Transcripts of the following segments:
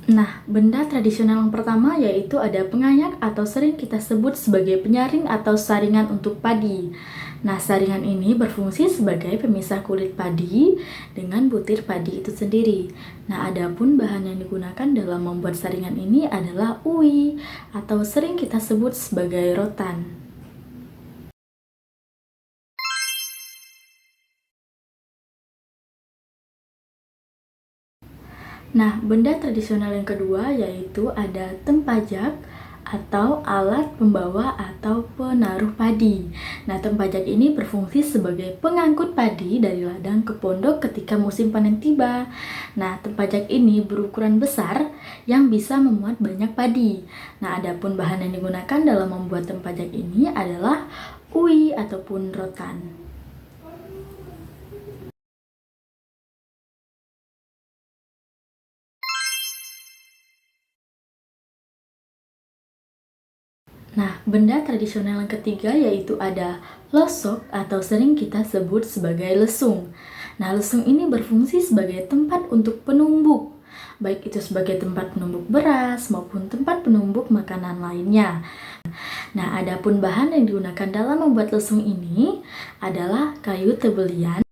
Nah, benda tradisional yang pertama yaitu ada pengayak atau sering kita sebut sebagai penyaring atau saringan untuk padi. Nah, saringan ini berfungsi sebagai pemisah kulit padi dengan butir padi itu sendiri. Nah, adapun bahan yang digunakan dalam membuat saringan ini adalah uwi atau sering kita sebut sebagai rotan. Nah, benda tradisional yang kedua yaitu ada tempajak atau alat pembawa atau penaruh padi. Nah, tempajak ini berfungsi sebagai pengangkut padi dari ladang ke pondok ketika musim panen tiba. Nah, tempajak ini berukuran besar yang bisa memuat banyak padi. Nah, adapun bahan yang digunakan dalam membuat tempajak ini adalah uwi ataupun rotan. Nah, benda tradisional yang ketiga yaitu ada losok atau sering kita sebut sebagai lesung. Nah, lesung ini berfungsi sebagai tempat untuk penumbuk, baik itu sebagai tempat penumbuk beras maupun tempat penumbuk makanan lainnya. Nah, adapun bahan yang digunakan dalam membuat lesung ini adalah kayu tebelian.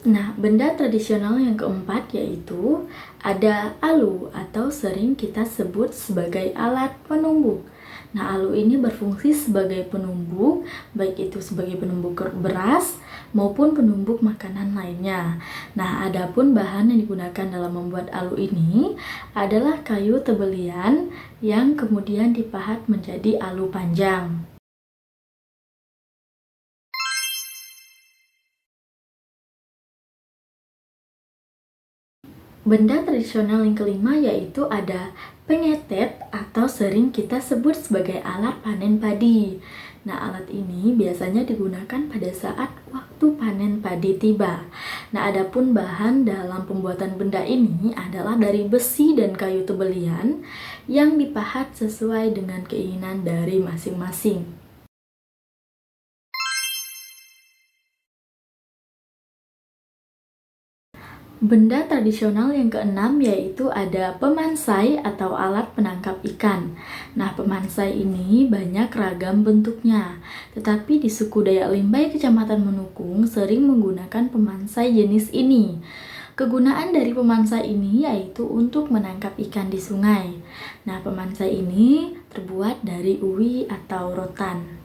Nah, benda tradisional yang keempat yaitu ada alu atau sering kita sebut sebagai alat penumbuk. Nah, alu ini berfungsi sebagai penumbuk, baik itu sebagai penumbuk beras maupun penumbuk makanan lainnya. Nah, adapun bahan yang digunakan dalam membuat alu ini adalah kayu tebelian yang kemudian dipahat menjadi alu panjang. Benda tradisional yang kelima yaitu ada pengetet atau sering kita sebut sebagai alat panen padi. Nah, alat ini biasanya digunakan pada saat waktu panen padi tiba. Nah, adapun bahan dalam pembuatan benda ini adalah dari besi dan kayu tebelian yang dipahat sesuai dengan keinginan dari masing-masing. Benda tradisional yang keenam yaitu ada pemansai atau alat penangkap ikan. Nah, pemansai ini banyak ragam bentuknya, tetapi di suku Dayak Limbay, Kecamatan Menukung sering menggunakan pemansai jenis ini. Kegunaan dari pemansai ini yaitu untuk menangkap ikan di sungai. Nah, pemansai ini terbuat dari uwi atau rotan.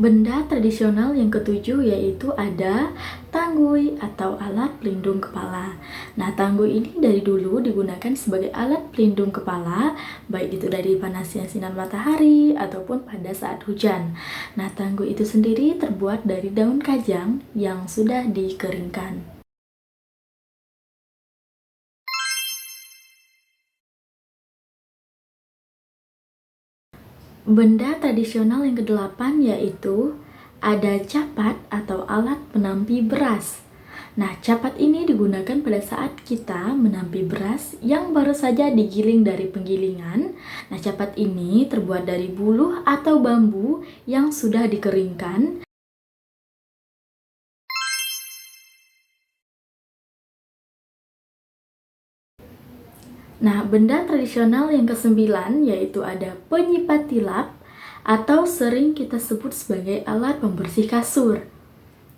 Benda tradisional yang ketujuh yaitu ada tanggui atau alat pelindung kepala. Nah, tanggui ini dari dulu digunakan sebagai alat pelindung kepala, baik itu dari panasnya sinar matahari ataupun pada saat hujan. Nah, tanggui itu sendiri terbuat dari daun kajang yang sudah dikeringkan. Benda tradisional yang kedelapan yaitu ada capat atau alat penampi beras. Nah, capat ini digunakan pada saat kita menampi beras yang baru saja digiling dari penggilingan. Nah, capat ini terbuat dari buluh atau bambu yang sudah dikeringkan. Nah, benda tradisional yang kesembilan yaitu ada penyipat tilap atau sering kita sebut sebagai alat pembersih kasur.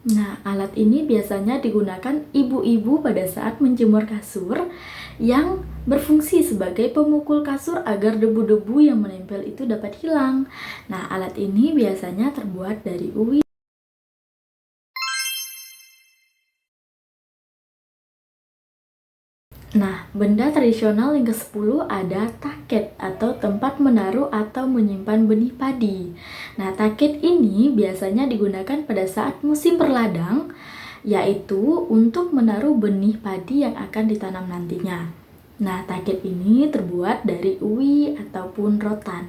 Nah, alat ini biasanya digunakan ibu-ibu pada saat menjemur kasur yang berfungsi sebagai pemukul kasur agar debu-debu yang menempel itu dapat hilang. Nah, alat ini biasanya terbuat dari uwi. Nah, benda tradisional yang ke-10 ada taket atau tempat menaruh atau menyimpan benih padi. Nah, taket ini biasanya digunakan pada saat musim berladang, yaitu untuk menaruh benih padi yang akan ditanam nantinya. Nah, taket ini terbuat dari uwi ataupun rotan.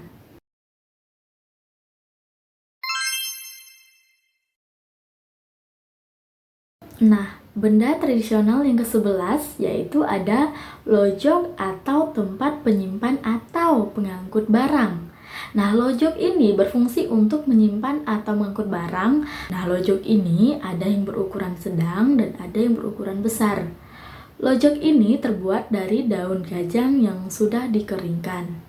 Nah, Benda tradisional yang ke-11 yaitu ada lojok atau tempat penyimpan atau pengangkut barang. Nah, lojok ini berfungsi untuk menyimpan atau mengangkut barang. Nah, lojok ini ada yang berukuran sedang dan ada yang berukuran besar. Lojok ini terbuat dari daun gajang yang sudah dikeringkan.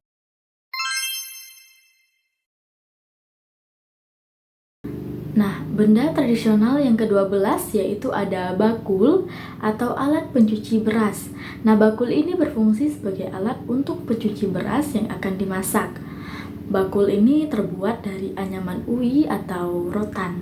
Nah, benda tradisional yang ke-12 yaitu ada bakul atau alat pencuci beras. Nah, bakul ini berfungsi sebagai alat untuk pencuci beras yang akan dimasak. Bakul ini terbuat dari anyaman ui atau rotan.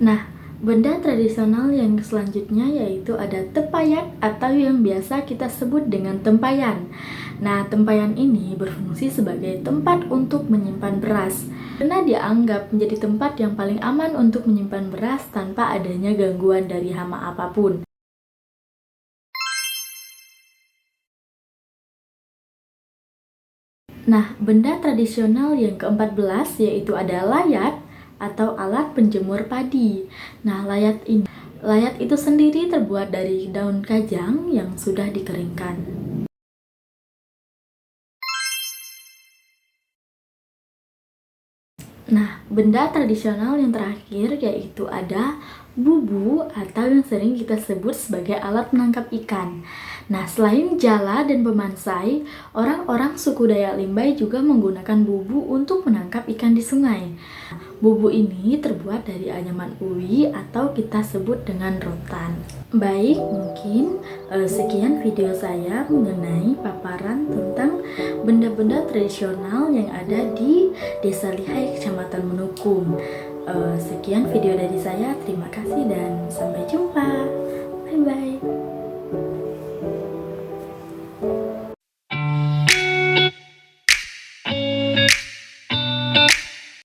Nah, benda tradisional yang selanjutnya yaitu ada tepayan atau yang biasa kita sebut dengan tempayan. Nah, tempayan ini berfungsi sebagai tempat untuk menyimpan beras. Karena dianggap menjadi tempat yang paling aman untuk menyimpan beras tanpa adanya gangguan dari hama apapun. Nah, benda tradisional yang ke-14 yaitu ada layat atau alat penjemur padi. Nah, layat itu sendiri terbuat dari daun kajang yang sudah dikeringkan. Nah, benda tradisional yang terakhir yaitu ada bubu atau yang sering kita sebut sebagai alat menangkap ikan. Nah, selain jala dan pemansai, orang-orang suku Dayak Limbai juga menggunakan bubu untuk menangkap ikan di sungai. Bubu ini terbuat dari anyaman ui atau kita sebut dengan rotan. Baik, mungkin sekian video saya mengenai paparan tentang benda-benda tradisional yang ada di Desa Lihai, Kecamatan Menukung. Sekian video dari saya, terima kasih dan sampai jumpa.